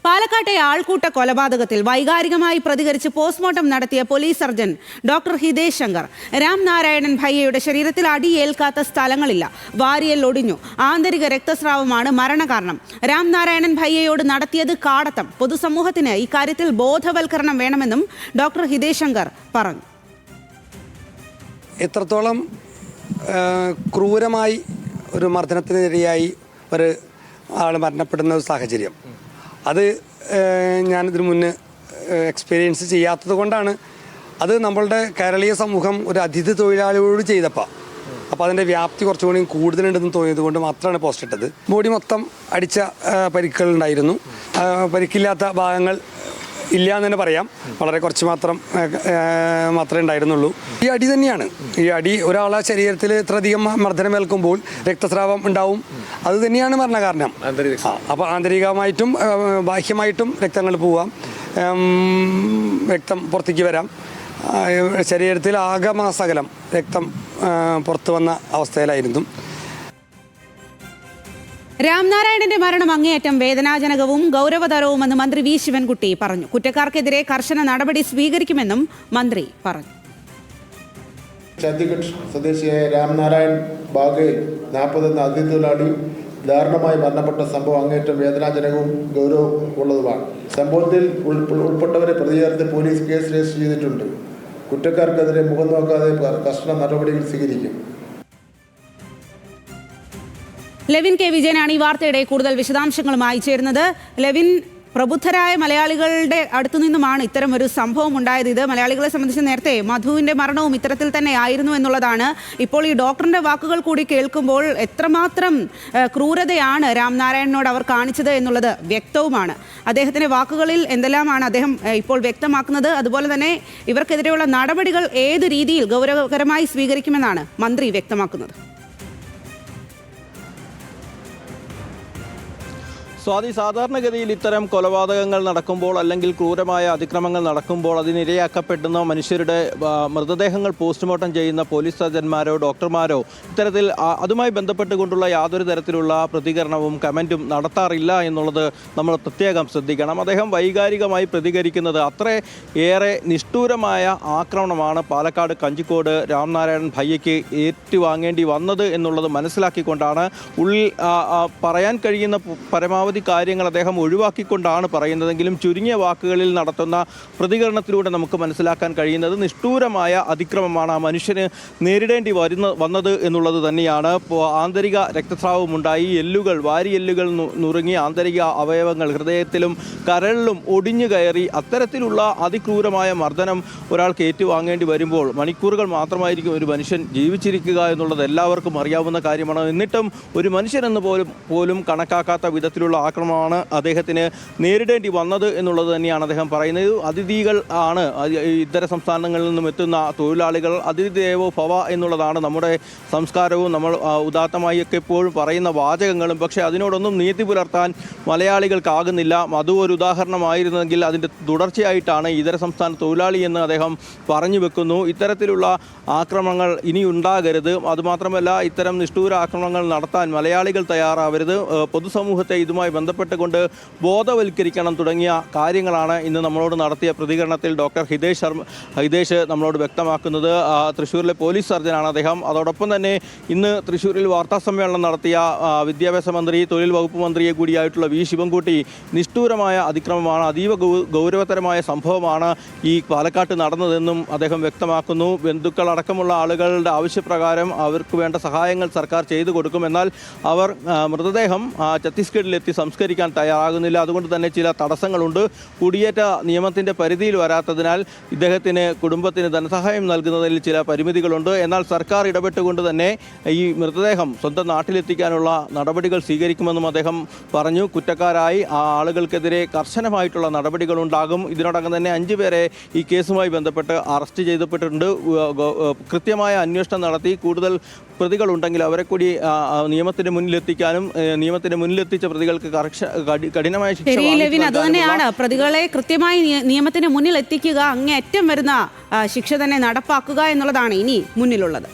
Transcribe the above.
പാലക്കാട്ടെ ആൾക്കൂട്ട കൊലപാതകത്തിൽ വൈകാരികമായി പ്രതികരിച്ച് പോസ്റ്റ്മോർട്ടം നടത്തിയ police surgeon doctor Hitesh Shankar Ramnarayanan ഭയ്യയുടെ ശരീരത്തിൽ അടിയേൽക്കാത്ത സ്ഥലങ്ങളില്ല. വാരിയൽ ഒടിഞ്ഞു. ആന്തരിക രക്തസ്രാവമാണ് മരണകാരണം. രാംനാരായണൻ ഭയ്യയോട് നടത്തിയത് കാടത്തം. പൊതുസമൂഹത്തിന് ഇക്കാര്യത്തിൽ ബോധവൽക്കരണം വേണമെന്നും ഡോക്ടർ ഹിതേഷ് ശങ്കർ പറഞ്ഞു. എത്രത്തോളം ക്രൂരമായി ഒരു മർദ്ദനത്തിനിരയായി ഒരു ആൾ മരണപ്പെടുന്ന ഒരു സാഹചര്യം, അത് ഞാനിതിനു മുന്നേ എക്സ്പീരിയൻസ് ചെയ്യാത്തത് കൊണ്ടാണ്. അത് നമ്മളുടെ കേരളീയ സമൂഹം ഒരു അതിഥി തൊഴിലാളികളോട് ചെയ്തപ്പോൾ അതിൻ്റെ വ്യാപ്തി കുറച്ചുകൂടി കൂടുതലുണ്ടെന്ന് തോന്നിയത് കൊണ്ട് മാത്രമാണ് പോസ്റ്റ് ഇട്ടത്. ബോഡി മൊത്തം അടിച്ച പരിക്കുകളുണ്ടായിരുന്നു. പരിക്കില്ലാത്ത ഭാഗങ്ങൾ ഇല്ല എന്ന് തന്നെ പറയാം. വളരെ കുറച്ച് മാത്രമേ ഉണ്ടായിരുന്നുള്ളൂ. ഈ അടി തന്നെയാണ്. ഈ അടി ഒരാളെ ശരീരത്തിൽ ഇത്രയധികം മർദ്ദനമേൽക്കുമ്പോൾ രക്തസ്രാവം ഉണ്ടാവും. അത് തന്നെയാണ് മരണകാരണം. അപ്പോൾ ആന്തരികമായിട്ടും ബാഹ്യമായിട്ടും രക്തങ്ങൾ പോവാം, രക്തം പുറത്തേക്ക് വരാം. ശരീരത്തിൽ ആകമാസകലം രക്തം പുറത്തു വന്ന അവസ്ഥയിലായിരുന്നു. രാംനാരായണന്റെ മരണം അങ്ങേയറ്റം വേദനാജനകവും ഗൗരവതരവുമെന്ന് മന്ത്രി വി ശിവൻകുട്ടി പറഞ്ഞു. കുറ്റക്കാർക്കെതിരെ കർശന നടപടി സ്വീകരിക്കുമെന്നും മന്ത്രി പറഞ്ഞു. ഛത്തീസ്ഗഡ് സ്വദേശിയായ രാംനാരായൺ ബാഗേൽ 40 എന്ന അതിഥി തൊഴിലാളി ദാരുണമായി മരണപ്പെട്ട സംഭവം അങ്ങേയറ്റം വേദനാജനകവും ഗൗരവമുള്ളതുമാണ്. സംഭവത്തിൽ ഉൾപ്പെട്ടവരെ പ്രതി ചേർത്ത് പോലീസ് കേസ് രജിസ്റ്റർ ചെയ്തിട്ടുണ്ട്. കുറ്റക്കാർക്കെതിരെ മുഖം നോക്കാതെ കർശന നടപടികൾ സ്വീകരിക്കും. ലെവിൻ കെ വിജയനാണ് ഈ വാർത്തയുടെ കൂടുതൽ വിശദാംശങ്ങളുമായി ചേരുന്നത്. ലെവിൻ, പ്രബുദ്ധരായ മലയാളികളുടെ അടുത്തുനിന്നുമാണ് ഇത്തരം ഒരു സംഭവം ഉണ്ടായത്. ഇത് മലയാളികളെ സംബന്ധിച്ച് നേരത്തെ മധുവിന്റെ മരണവും ഇത്തരത്തിൽ തന്നെ ആയിരുന്നു എന്നുള്ളതാണ്. ഇപ്പോൾ ഈ ഡോക്ടറിന്റെ വാക്കുകൾ കൂടി കേൾക്കുമ്പോൾ എത്രമാത്രം ക്രൂരതയാണ് രാംനാരായണനോട് അവർ കാണിച്ചത് എന്നുള്ളത് വ്യക്തവുമാണ്. അദ്ദേഹത്തിന്റെ വാക്കുകളിൽ എന്തെല്ലാമാണ് അദ്ദേഹം ഇപ്പോൾ വ്യക്തമാക്കുന്നത്? അതുപോലെ തന്നെ ഇവർക്കെതിരെയുള്ള നടപടികൾ ഏത് രീതിയിൽ ഗൗരവകരമായി സ്വീകരിക്കുമെന്നാണ് മന്ത്രി വ്യക്തമാക്കുന്നത്? സ്വാതി, സാധാരണഗതിയിൽ ഇത്തരം കൊലപാതകങ്ങൾ നടക്കുമ്പോൾ അല്ലെങ്കിൽ ക്രൂരമായ അതിക്രമങ്ങൾ നടക്കുമ്പോൾ അതിനിരയാക്കപ്പെടുന്ന മനുഷ്യരുടെ മൃതദേഹങ്ങൾ പോസ്റ്റ്മോർട്ടം ചെയ്യുന്ന പോലീസ് സർജന്മാരോ ഡോക്ടർമാരോ ഇത്തരത്തിൽ അതുമായി ബന്ധപ്പെട്ടുകൊണ്ടുള്ള യാതൊരു തരത്തിലുള്ള പ്രതികരണവും കമൻറ്റും നടത്താറില്ല എന്നുള്ളത് നമ്മൾ പ്രത്യേകം ശ്രദ്ധിക്കണം. അദ്ദേഹം വൈകാരികമായി പ്രതികരിക്കുന്നത് അത്രയേറെ നിഷ്ഠൂരമായ ആക്രമണമാണ് പാലക്കാട് കഞ്ചിക്കോട് രാംനാരായണൻ ഭയ്യയ്ക്ക് ഏറ്റുവാങ്ങേണ്ടി വന്നത് എന്നുള്ളത് മനസ്സിലാക്കിക്കൊണ്ടാണ് ഉള്ളിൽ പറയാൻ കഴിയുന്ന പരമാവധി കാര്യങ്ങൾ അദ്ദേഹം ഒഴിവാക്കിക്കൊണ്ടാണ് പറയുന്നതെങ്കിലും ചുരുങ്ങിയ വാക്കുകളിൽ നടത്തുന്ന പ്രതികരണത്തിലൂടെ നമുക്ക് മനസ്സിലാക്കാൻ കഴിയുന്നത് നിഷ്ഠൂരമായ അതിക്രമമാണ് ആ മനുഷ്യന് നേരിടേണ്ടി വന്നത് എന്നുള്ളത് തന്നെയാണ്. ആന്തരിക രക്തസ്രാവമുണ്ടായി, വാരിയെല്ലുകൾ നുറുങ്ങി ആന്തരിക അവയവങ്ങൾ ഹൃദയത്തിലും കരളിലും ഒടിഞ്ഞു കയറി. അത്തരത്തിലുള്ള അതിക്രൂരമായ മർദ്ദനം ഒരാൾക്ക് ഏറ്റുവാങ്ങേണ്ടി വരുമ്പോൾ മണിക്കൂറുകൾ മാത്രമായിരിക്കും ഒരു മനുഷ്യൻ ജീവിച്ചിരിക്കുക എന്നുള്ളത് എല്ലാവർക്കും അറിയാവുന്ന കാര്യമാണ്. എന്നിട്ടും ഒരു മനുഷ്യനെന്ന് പോലും കണക്കാക്കാത്ത വിധത്തിലുള്ള ആക്രമണമാണ് അദ്ദേഹത്തിന് നേരിടേണ്ടി വന്നത് എന്നുള്ളത് തന്നെയാണ് അദ്ദേഹം പറയുന്നത്. അതിഥികൾ ആണ്, ഇതര സംസ്ഥാനങ്ങളിൽ നിന്നും എത്തുന്ന തൊഴിലാളികൾ. അതിഥി ദേവോ ഭവ എന്നുള്ളതാണ് നമ്മുടെ സംസ്കാരവും നമ്മൾ ഉദാത്തമായി ഒക്കെ എപ്പോഴും പറയുന്ന വാചകങ്ങളും. പക്ഷേ അതിനോടൊന്നും നീതി പുലർത്താൻ മലയാളികൾക്കാകുന്നില്ല. അത് ഒരു ഉദാഹരണമായിരുന്നെങ്കിൽ അതിൻ്റെ തുടർച്ചയായിട്ടാണ് ഇതര സംസ്ഥാന തൊഴിലാളി എന്ന് അദ്ദേഹം പറഞ്ഞു വെക്കുന്നു. ഇത്തരത്തിലുള്ള ആക്രമണങ്ങൾ ഇനി ഉണ്ടാകരുത്. അതുമാത്രമല്ല, ഇത്തരം നിഷ്ഠൂര ആക്രമണങ്ങൾ നടത്താൻ മലയാളികൾ തയ്യാറാവരുത്. പൊതുസമൂഹത്തെ ഇതുമായി ബന്ധപ്പെട്ടുകൊണ്ട് ബോധവൽക്കരിക്കണം തുടങ്ങിയ കാര്യങ്ങളാണ് ഇന്ന് നമ്മളോട് നടത്തിയ പ്രതികരണത്തിൽ ഡോക്ടർ ഹിതേഷ് നമ്മളോട് വ്യക്തമാക്കുന്നത്. തൃശ്ശൂരിലെ പോലീസ് സർജനാണ് അദ്ദേഹം. അതോടൊപ്പം തന്നെ ഇന്ന് തൃശ്ശൂരിൽ വാർത്താസമ്മേളനം നടത്തിയ വിദ്യാഭ്യാസ മന്ത്രി, തൊഴിൽ വകുപ്പ് മന്ത്രിയെ കൂടിയായിട്ടുള്ള വി ശിവൻകുട്ടി നിഷ്ഠൂരമായ അതിക്രമമാണ്, അതീവ ഗൗരവതരമായ സംഭവമാണ് ഈ പാലക്കാട്ട് നടന്നതെന്നും അദ്ദേഹം വ്യക്തമാക്കുന്നു. ബന്ധുക്കളടക്കമുള്ള ആളുകളുടെ ആവശ്യപ്രകാരം അവർക്ക് വേണ്ട സഹായങ്ങൾ സർക്കാർ ചെയ്തു കൊടുക്കും. എന്നാൽ അവർ മൃതദേഹം ഛത്തീസ്ഗഡിലെത്തി സംസ്കരിക്കാൻ തയ്യാറാകുന്നില്ല. അതുകൊണ്ട് തന്നെ ചില തടസ്സങ്ങളുണ്ട്. കുടിയേറ്റ നിയമത്തിൻ്റെ പരിധിയിൽ വരാത്തതിനാൽ ഇദ്ദേഹത്തിന് കുടുംബത്തിന് ധനസഹായം നൽകുന്നതിൽ ചില പരിമിതികളുണ്ട്. എന്നാൽ സർക്കാർ ഇടപെട്ടുകൊണ്ട് തന്നെ ഈ മൃതദേഹം സ്വന്തം നാട്ടിലെത്തിക്കാനുള്ള നടപടികൾ സ്വീകരിക്കുമെന്നും അദ്ദേഹം പറഞ്ഞു. കുറ്റക്കാരായി ആ ആളുകൾക്കെതിരെ കർശനമായിട്ടുള്ള നടപടികളുണ്ടാകും. ഇതിനോടകം തന്നെ 5 പേരെ ഈ കേസുമായി ബന്ധപ്പെട്ട് അറസ്റ്റ് ചെയ്യപ്പെട്ടിട്ടുണ്ട്. കൃത്യമായ അന്വേഷണം നടത്തി കൂടുതൽ പ്രതികളുണ്ടെങ്കിൽ അവരെ കൂടി നിയമത്തിന് മുന്നിലെത്തിക്കാനും നിയമത്തിന് മുന്നിലെത്തിച്ച പ്രതികൾക്ക് കഠിനമായ ശിക്ഷ. അത് തന്നെയാണ്, പ്രതികളെ കൃത്യമായി നിയമത്തിന് മുന്നിൽ എത്തിക്കുക, അങ്ങേയറ്റം വരുന്ന ശിക്ഷ തന്നെ നടപ്പാക്കുക എന്നുള്ളതാണ് ഇനി മുന്നിലുള്ളത്.